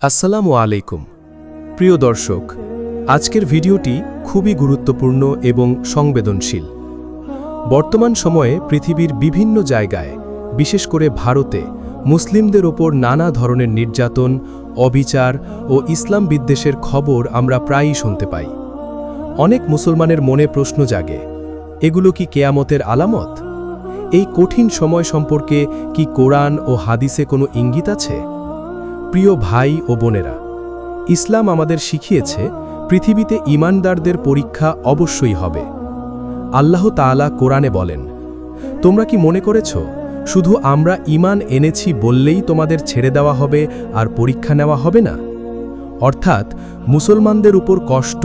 আসসালামু আলাইকুম প্রিয় দর্শক, আজকের ভিডিওটি খুবই গুরুত্বপূর্ণ এবং সংবেদনশীল। বর্তমান সময়ে পৃথিবীর বিভিন্ন জায়গায়, বিশেষ করে ভারতে, মুসলিমদের ওপর নানা ধরনের নির্যাতন, অবিচার ও ইসলাম বিদ্বেষের খবর আমরা প্রায়ই শুনতে পাই। অনেক মুসলমানের মনে প্রশ্ন জাগে, এগুলো কি কেয়ামতের আলামত? এই কঠিন সময় সম্পর্কে কি কোরআন ও হাদিসে কোনো ইঙ্গিত আছে? প্রিয় ভাই ও বোনেরা, ইসলাম আমাদের শিখিয়েছে পৃথিবীতে ঈমানদারদের পরীক্ষা অবশ্যই হবে। আল্লাহ তাআলা কোরআনে বলেন, তোমরা কি মনে করেছ শুধু আমরা ঈমান এনেছি বললেই তোমাদের ছেড়ে দেওয়া হবে আর পরীক্ষা নেওয়া হবে না? অর্থাৎ মুসলমানদের উপর কষ্ট,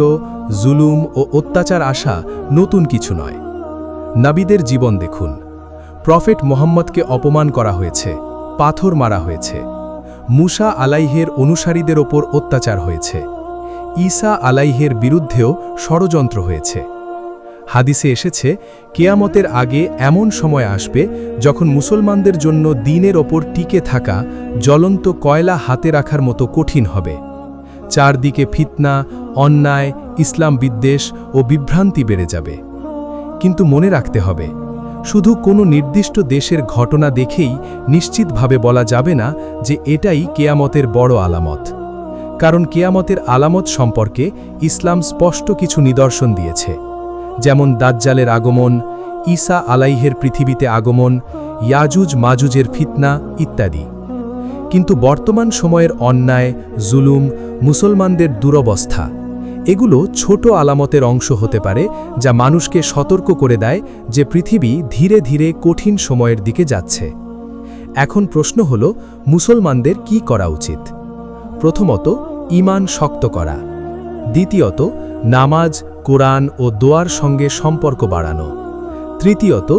জুলুম ও অত্যাচার আসা নতুন কিছু নয়। নবীদের জীবন দেখুন। প্রফেট মুহাম্মদকে অপমান করা হয়েছে, পাথর মারা হয়েছে। মুসা আলাইহের অনুসারীদের ওপর অত্যাচার হয়েছে। ঈসা আলাইহের বিরুদ্ধেও ষড়যন্ত্র হয়েছে। হাদিসে এসেছে, কেয়ামতের আগে এমন সময় আসবে যখন মুসলমানদের জন্য দ্বীনের ওপর টিকে থাকা জ্বলন্ত কয়লা হাতে রাখার মতো কঠিন হবে। চারদিকে ফিতনা, অন্যায়, ইসলাম বিদ্বেষ ও বিভ্রান্তি বেড়ে যাবে। কিন্তু মনে রাখতে হবে, শুধু কোনো নির্দিষ্ট দেশের ঘটনা দেখেই নিশ্চিতভাবে বলা যাবে না যে এটাই কেয়ামতের বড় আলামত। কারণ কেয়ামতের আলামত সম্পর্কে ইসলাম স্পষ্ট কিছু নিদর্শন দিয়েছে, যেমন দাজ্জালের আগমন, ঈসা আলাইহের পৃথিবীতে আগমন, ইয়াজুজ মাজুজের ফিতনা ইত্যাদি। কিন্তু বর্তমান সময়ের অন্যায়, জুলুম, মুসলমানদের দুরবস্থা, এগুলো ছোট আলামতের অংশ হতে পারে, যা মানুষকে সতর্ক করে দেয় যে পৃথিবী ধীরে ধীরে কঠিন সময়ের দিকে যাচ্ছে। এখন প্রশ্ন হল, মুসলমানদের কি করা উচিত? প্রথমত, ঈমান শক্ত করা। দ্বিতীয়ত, নামাজ, কোরআন ও দোয়ার সঙ্গে সম্পর্ক বাড়ানো। তৃতীয়ত,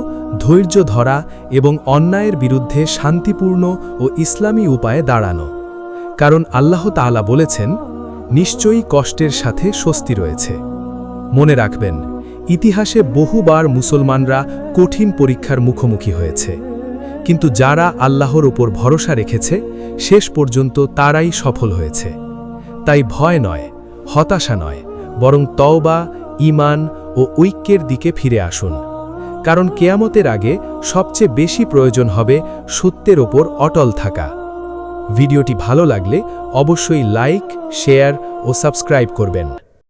ধৈর্য ধরা এবং অন্যায়ের বিরুদ্ধে শান্তিপূর্ণ ও ইসলামী উপায়ে দাঁড়ানো। কারণ আল্লাহ তাআলা বলেছেন, নিশ্চয়ই কষ্টের সাথে স্বস্তি রয়েছে। মনে রাখবেন, ইতিহাসে বহুবার মুসলমানরা কঠিন পরীক্ষার মুখোমুখি হয়েছে, কিন্তু যারা আল্লাহর ওপর ভরসা রেখেছে শেষ পর্যন্ত তারাই সফল হয়েছে। তাই ভয় নয়, হতাশা নয়, বরং তওবা, ঈমান ও ঐক্যের দিকে ফিরে আসুন। কারণ কেয়ামতের আগে সবচেয়ে বেশি প্রয়োজন হবে সত্যের ওপর অটল থাকা। ভিডিওটি ভালো লাগলে অবশ্যই লাইক, শেয়ার ও সাবস্ক্রাইব করবেন।